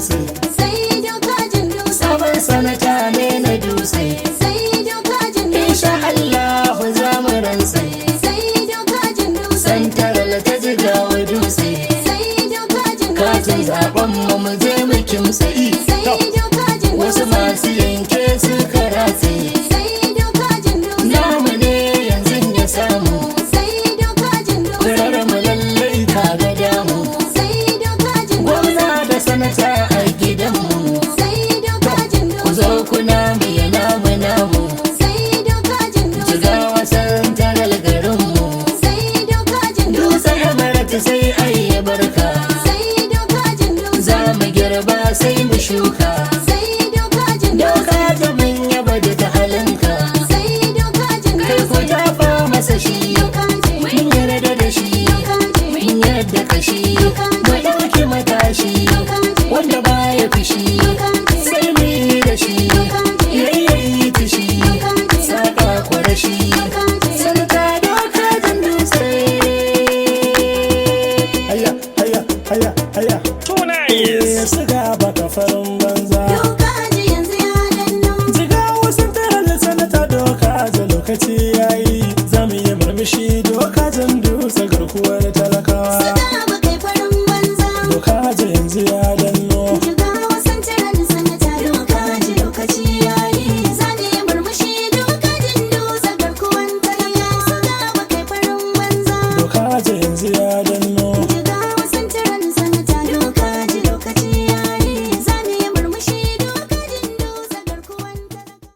dutse. sai dokajin dutse, Sabon sanata ne na dutse. sai dokajin dutse, Insha Allahu za mu rantse. sai dokajin dutse, Santaral ta jigawa dutse. sai dokajin Katin dutse, zaben mu je mu kimsa. sai dokajin Wasu dutse, masu yanke suka ratse. sai dokajin dutse, Namu ne yanzu ya samu. sai dokajin dutse, Kurar mu lallai ka ga damu. sai dokajin dutse, Gwamna da sanata a gidanmu. sai dokajin Ku dutse, zo kuna mu ya namu namu. sai dokajin dutse, Jigawa santaral garinmu. sai dokajin dutse, Dutse Emirate sai ai ya barka. sai dokajin dutse, Za mu girba sai mu shuka. sai dokajin Doka dutse, ta mun yaba da ta halinka. sai dokajin Kai ku dutse, tafa masa shi. Mun yarda da shi. Mun yarda kashi. Mu ɗauki matashi. Wanda baya fushi. Sai mu yi da shi. Yayyayi fushi. Saka kwarashi. Sanata dokajin dutse. Haya, haya, haya, haya. Suga baka farin banza. dokaji yanzu ya danno, Jigawa santaral sanata doka a lokaci.